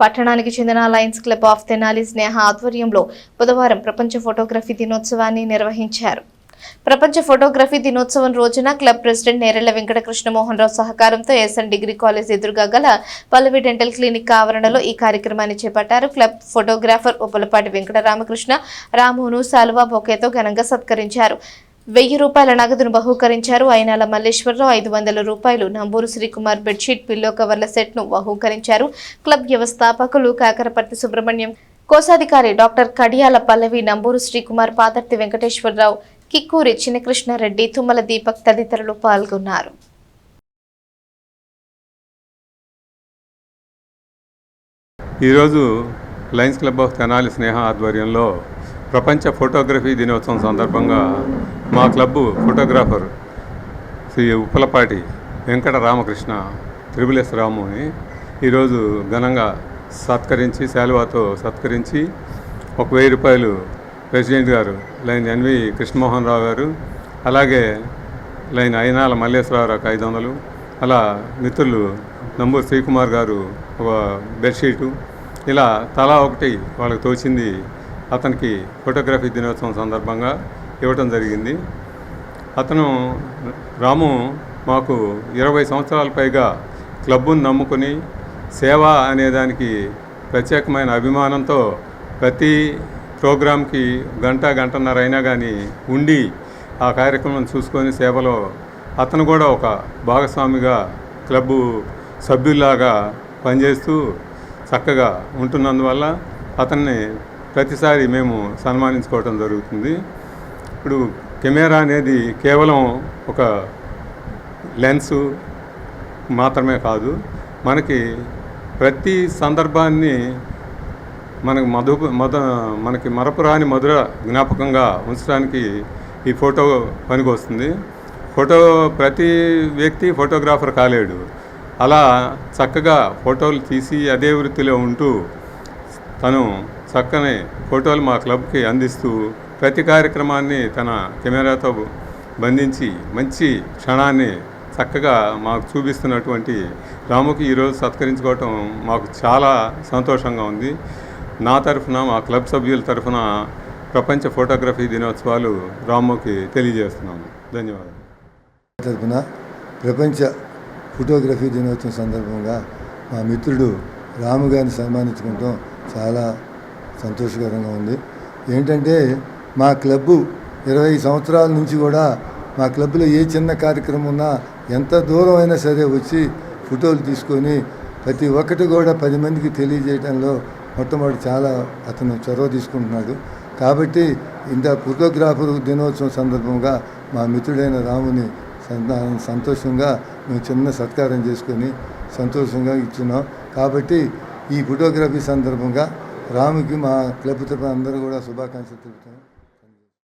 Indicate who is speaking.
Speaker 1: పట్టణానికి చెందిన Lions club of Tenali Sneha ఆధ్వర్యంలో బుధవారం ప్రపంచ ఫోటోగ్రఫీ దినోత్సవాన్ని నిర్వహించారు. ప్రపంచ ఫోటోగ్రఫీ దినోత్సవం రోజున క్లబ్ ప్రెసిడెంట్ నేరెళ్ల వెంకట కృష్ణమోహన్ రావు సహకారంతో ఎస్ఎన్ డిగ్రీ కాలేజ్ ఎదురుగా గల పల్లవి డెంటల్ క్లినిక్ ఆవరణలో ఈ కార్యక్రమాన్ని చేపట్టారు. క్లబ్ ఫోటోగ్రాఫర్ ఉప్పలపాటి వెంకట రామకృష్ణ రామును సాల్వా బొకేతో ఘనంగా సత్కరించారు. 1000 రూపాయల నగదును బహూకరించారు. అయినాల మల్లేశ్వరరావు 500 రూపాయలు, నంబూరు శ్రీకుమార్ బెడ్షీట్ పిల్లో కవర్ల సెట్ ను బహూకరించారు. క్లబ్ వ్యవస్థాపకులు కాకరపర్తి సుబ్రహ్మణ్యం, కోశాధికారి డాక్టర్ కడియాల పల్లవి, నంబూరు శ్రీకుమార్, పాదర్తి వెంకటేశ్వరరావు, కిక్కూరి చిన్నకృష్ణారెడ్డి, తుమ్మల దీపక్ తదితరులు పాల్గొన్నారు.
Speaker 2: ఈరోజు lions club of Tenali Sneha ఆధ్వర్యంలో ప్రపంచ ఫోటోగ్రఫీ దినోత్సవం సందర్భంగా మా క్లబ్ ఫోటోగ్రాఫర్ శ్రీ ఉప్పలపాటి వెంకట రామకృష్ణ త్రిబుల్ రాముని ఈరోజు ఘనంగా సత్కరించి శాలువాతో సత్కరించి 1000 రూపాయలు ప్రెసిడెంట్ గారు లైన్ ఎన్వి కృష్ణమోహన్ రావు గారు, అలాగే లైన్ అయినాల మల్లేశ్వరరావుకి 500, అలా మిత్రులు నంబూరు శ్రీకుమార్ గారు ఒక బెడ్షీటు, ఇలా తలా ఒకటి వాళ్ళకి తోచింది అతనికి ఫోటోగ్రఫీ దినోత్సవం సందర్భంగా ఇవ్వటం జరిగింది. అతను రాము మాకు 20 సంవత్సరాల పైగా క్లబ్ను నమ్ముకొని సేవ అనేదానికి ప్రత్యేకమైన అభిమానంతో ప్రతి ప్రోగ్రాంకి గంటన్నర అయినా కానీ ఉండి ఆ కార్యక్రమం చూసుకొని సేవలో అతను కూడా ఒక భాగస్వామిగా క్లబ్బు సభ్యుల్లాగా పనిచేస్తూ చక్కగా ఉంటున్నందువల్ల అతన్ని ప్రతిసారి మేము సన్మానించుకోవటం జరుగుతుంది. ఇప్పుడు కెమెరా అనేది కేవలం ఒక లెన్సు మాత్రమే కాదు, మనకి ప్రతి సందర్భాన్ని మనకి మరపురాని మధుర జ్ఞాపకంగా ఉంచడానికి ఈ ఫోటో పనికి వస్తుంది. ప్రతి వ్యక్తి ఫోటోగ్రాఫర్ కాలేడు. అలా చక్కగా ఫోటోలు తీసి అదే వృత్తిలో ఉంటూ తను చక్కని ఫోటోలు మా క్లబ్కి అందిస్తూ ప్రతి కార్యక్రమాన్ని తన కెమెరాతో బంధించి మంచి క్షణాన్ని చక్కగా మాకు చూపిస్తున్నటువంటి రాముకి ఈరోజు సత్కరించుకోవటం మాకు చాలా సంతోషంగా ఉంది. నా తరఫున, మా క్లబ్ సభ్యుల తరఫున ప్రపంచ ఫోటోగ్రఫీ దినోత్సవాలు రాముకి తెలియజేస్తున్నాము. ధన్యవాదాలు.
Speaker 3: తరఫున ప్రపంచ ఫోటోగ్రఫీ దినోత్సవం సందర్భంగా మా మిత్రుడు రాము గారిని సన్మానించుకోవడం చాలా సంతోషకరంగా ఉంది. ఏంటంటే మా క్లబ్బు 20 సంవత్సరాల నుంచి కూడా మా క్లబ్లో ఏ చిన్న కార్యక్రమం ఉన్నా ఎంత దూరం అయినా సరే వచ్చి ఫోటోలు తీసుకొని ప్రతి ఒక్కటి కూడా 10 మందికి తెలియజేయడంలో మొట్టమొదటి చాలా అతను చొరవ తీసుకుంటున్నాడు. కాబట్టి ఇంత ఫోటోగ్రాఫర్ దినోత్సవం సందర్భంగా మా మిత్రుడైన రాముని సంతోషంగా మేము చిన్న సత్కారం చేసుకొని సంతోషంగా ఇచ్చున్నాం. కాబట్టి ఈ ఫోటోగ్రఫీ సందర్భంగా రాముకి మా క్లబ్ తరఫున అందరూ కూడా శుభాకాంక్షలు తెలుపుతాం.